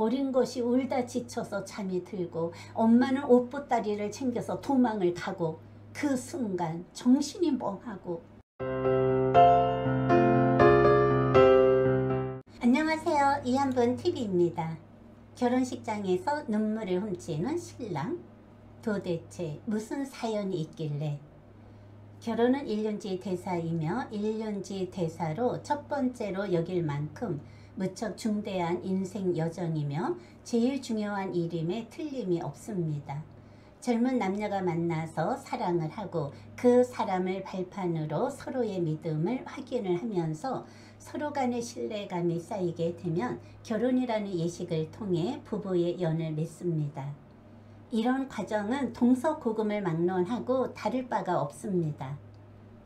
어린 것이 울다 지쳐서 잠이 들고 엄마는 옷보따리를 챙겨서 도망을 가고 그 순간 정신이 멍하고. 안녕하세요. 이한분 TV입니다. 결혼식장에서 눈물을 훔치는 신랑. 도대체 무슨 사연이 있길래. 결혼은 일륜지 대사이며 일륜지 대사로 첫 번째로 여길 만큼 무척 중대한 인생 여정이며 제일 중요한 일임에 틀림이 없습니다. 젊은 남녀가 만나서 사랑을 하고 그 사람을 발판으로 서로의 믿음을 확인을 하면서 서로 간의 신뢰감이 쌓이게 되면 결혼이라는 예식을 통해 부부의 연을 맺습니다. 이런 과정은 동서고금을 막론하고 다를 바가 없습니다.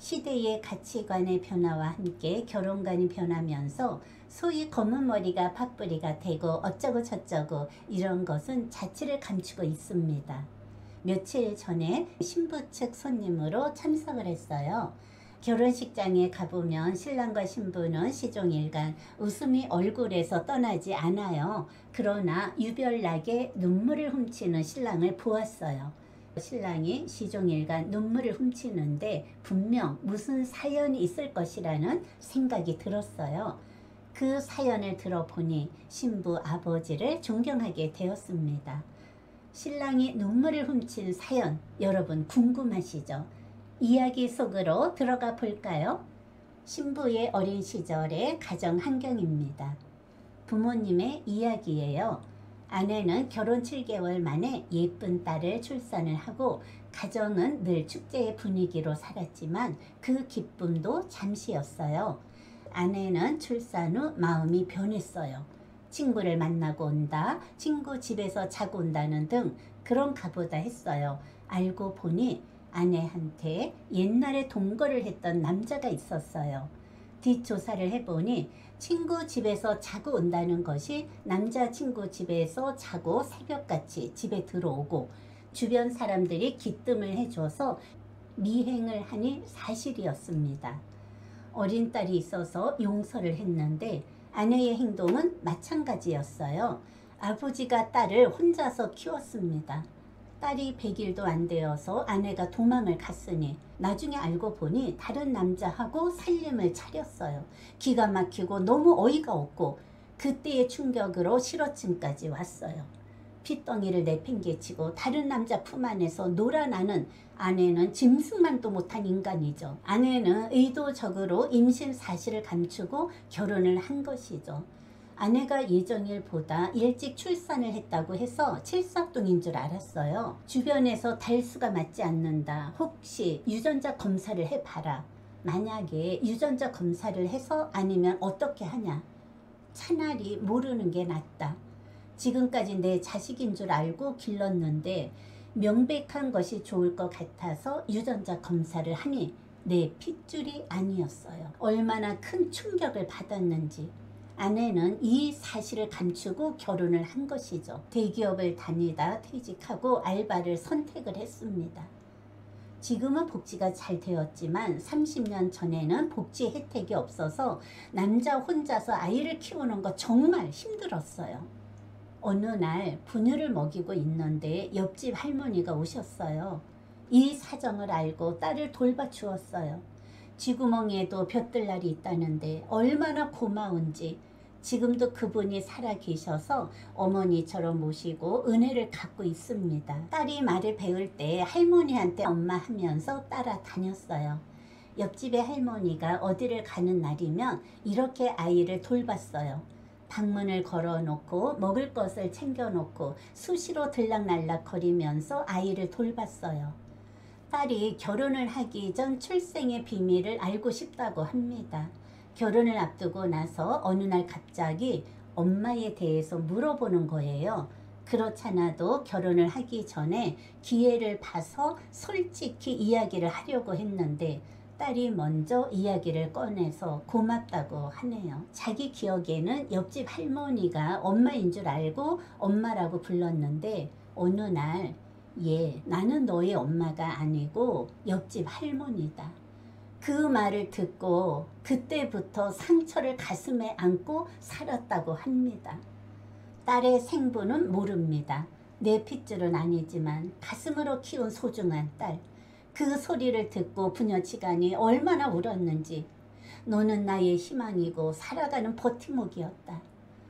시대의 가치관의 변화와 함께 결혼관이 변하면서 소위 검은 머리가 팥뿌리가 되고 어쩌고 저쩌고 이런 것은 자취를 감추고 있습니다. 며칠 전에 신부 측 손님으로 참석을 했어요. 결혼식장에 가보면 신랑과 신부는 시종일관 웃음이 얼굴에서 떠나지 않아요. 그러나 유별나게 눈물을 훔치는 신랑을 보았어요. 신랑이 시종일관 눈물을 훔치는데 분명 무슨 사연이 있을 것이라는 생각이 들었어요. 그 사연을 들어보니 신부 아버지를 존경하게 되었습니다. 신랑이 눈물을 훔친 사연, 여러분 궁금하시죠? 이야기 속으로 들어가 볼까요? 신부의 어린 시절의 가정 환경입니다. 부모님의 이야기예요. 아내는 결혼 7개월 만에 예쁜 딸을 출산을 하고 가정은 늘 축제의 분위기로 살았지만 그 기쁨도 잠시였어요. 아내는 출산 후 마음이 변했어요. 친구를 만나고 온다, 친구 집에서 자고 온다는 등 그런가 보다 했어요. 알고 보니 아내한테 옛날에 동거를 했던 남자가 있었어요. 뒷조사를 해보니 친구 집에서 자고 온다는 것이 남자친구 집에서 자고 새벽같이 집에 들어오고 주변 사람들이 기뜸을 해줘서 미행을 하니 사실이었습니다. 어린 딸이 있어서 용서를 했는데 아내의 행동은 마찬가지였어요. 아버지가 딸을 혼자서 키웠습니다. 딸이 100일도 안 되어서 아내가 도망을 갔으니 나중에 알고 보니 다른 남자하고 살림을 차렸어요. 기가 막히고 너무 어이가 없고 그때의 충격으로 실어증까지 왔어요. 핏덩이를 내팽개치고 다른 남자 품 안에서 놀아나는 아내는 짐승만도 못한 인간이죠. 아내는 의도적으로 임신 사실을 감추고 결혼을 한 것이죠. 아내가 예정일보다 일찍 출산을 했다고 해서 칠삭둥인 줄 알았어요. 주변에서 달수가 맞지 않는다. 혹시 유전자 검사를 해봐라. 만약에 유전자 검사를 해서 아니면 어떻게 하냐. 차라리 모르는 게 낫다. 지금까지 내 자식인 줄 알고 길렀는데 명백한 것이 좋을 것 같아서 유전자 검사를 하니 내 핏줄이 아니었어요. 얼마나 큰 충격을 받았는지. 아내는 이 사실을 감추고 결혼을 한 것이죠. 대기업을 다니다 퇴직하고 알바를 선택을 했습니다. 지금은 복지가 잘 되었지만 30년 전에는 복지 혜택이 없어서 남자 혼자서 아이를 키우는 거 정말 힘들었어요. 어느 날 분유를 먹이고 있는데 옆집 할머니가 오셨어요. 이 사정을 알고 딸을 돌봐주었어요. 쥐구멍에도 볕들날이 있다는데 얼마나 고마운지. 지금도 그분이 살아계셔서 어머니처럼 모시고 은혜를 갖고 있습니다. 딸이 말을 배울 때 할머니한테 엄마 하면서 따라다녔어요. 옆집의 할머니가 어디를 가는 날이면 이렇게 아이를 돌봤어요. 방문을 걸어놓고 먹을 것을 챙겨놓고 수시로 들락날락 거리면서 아이를 돌봤어요. 딸이 결혼을 하기 전 출생의 비밀을 알고 싶다고 합니다. 결혼을 앞두고 나서 어느 날 갑자기 엄마에 대해서 물어보는 거예요. 그렇잖아도 결혼을 하기 전에 기회를 봐서 솔직히 이야기를 하려고 했는데 딸이 먼저 이야기를 꺼내서 고맙다고 하네요. 자기 기억에는 옆집 할머니가 엄마인 줄 알고 엄마라고 불렀는데 어느 날 나는 너의 엄마가 아니고 옆집 할머니다. 그 말을 듣고 그때부터 상처를 가슴에 안고 살았다고 합니다. 딸의 생부는 모릅니다. 내 핏줄은 아니지만 가슴으로 키운 소중한 딸. 그 소리를 듣고 부녀지간이 얼마나 울었는지. 너는 나의 희망이고 살아가는 버팀목이었다.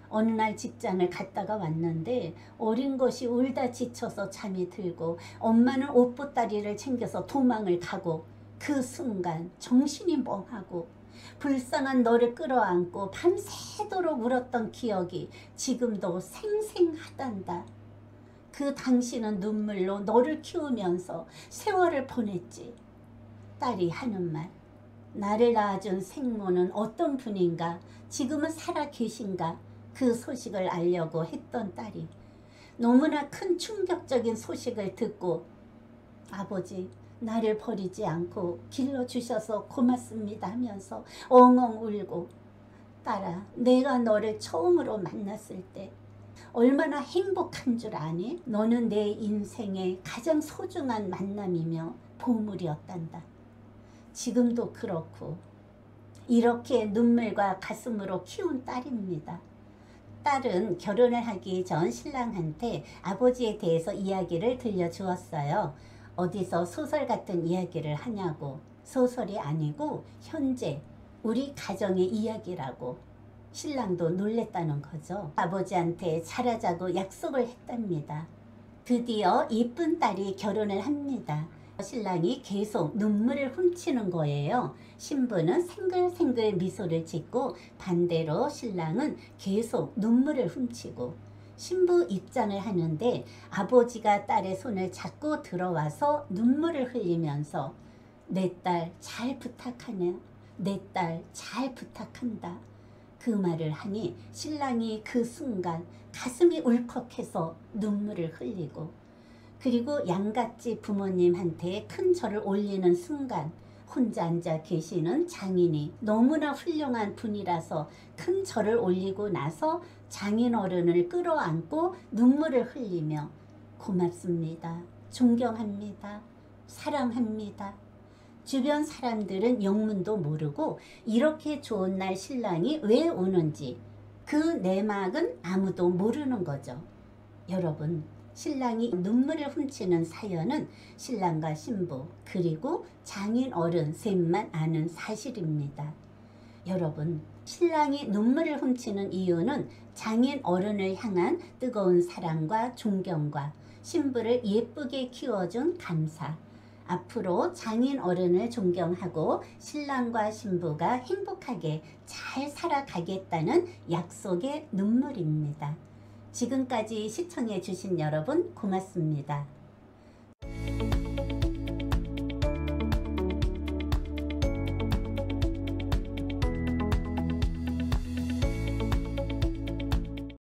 어느 날 직장을 갔다가 왔는데 어린 것이 울다 지쳐서 잠이 들고 엄마는 옷보따리를 챙겨서 도망을 가고 그 순간 정신이 멍하고 불쌍한 너를 끌어안고 밤새도록 울었던 기억이 지금도 생생하단다. 그 당신은 눈물로 너를 키우면서 세월을 보냈지. 딸이 하는 말. 나를 낳아준 생모는 어떤 분인가, 지금은 살아 계신가, 그 소식을 알려고 했던 딸이 너무나 큰 충격적인 소식을 듣고 아버지 나를 버리지 않고 길러주셔서 고맙습니다 하면서 엉엉 울고 딸아 내가 너를 처음으로 만났을 때 얼마나 행복한 줄 아니? 너는 내 인생의 가장 소중한 만남이며 보물이었단다. 지금도 그렇고 이렇게 눈물과 가슴으로 키운 딸입니다. 딸은 결혼을 하기 전 신랑한테 아버지에 대해서 이야기를 들려주었어요. 어디서 소설 같은 이야기를 하냐고. 소설이 아니고 현재 우리 가정의 이야기라고. 신랑도 놀랬다는 거죠. 아버지한테 잘하자고 약속을 했답니다. 드디어 이쁜 딸이 결혼을 합니다. 신랑이 계속 눈물을 훔치는 거예요. 신부는 생글생글 미소를 짓고 반대로 신랑은 계속 눈물을 훔치고 신부 입장을 하는데 아버지가 딸의 손을 잡고 들어와서 눈물을 흘리면서 내 딸 잘 부탁하네. 내 딸 잘 부탁한다. 그 말을 하니 신랑이 그 순간 가슴이 울컥해서 눈물을 흘리고 그리고 양갓집 부모님한테 큰 절을 올리는 순간 혼자 앉아 계시는 장인이 너무나 훌륭한 분이라서 큰 절을 올리고 나서 장인 어른을 끌어안고 눈물을 흘리며 고맙습니다. 존경합니다. 사랑합니다. 주변 사람들은 영문도 모르고 이렇게 좋은 날 신랑이 왜 오는지 그 내막은 아무도 모르는 거죠. 여러분 신랑이 눈물을 훔치는 사연은 신랑과 신부 그리고 장인 어른 셋만 아는 사실입니다. 여러분 신랑이 눈물을 훔치는 이유는 장인 어른을 향한 뜨거운 사랑과 존경과 신부를 예쁘게 키워준 감사, 앞으로 장인 어른을 존경하고 신랑과 신부가 행복하게 잘 살아가겠다는 약속의 눈물입니다. 지금까지 시청해 주신 여러분 고맙습니다.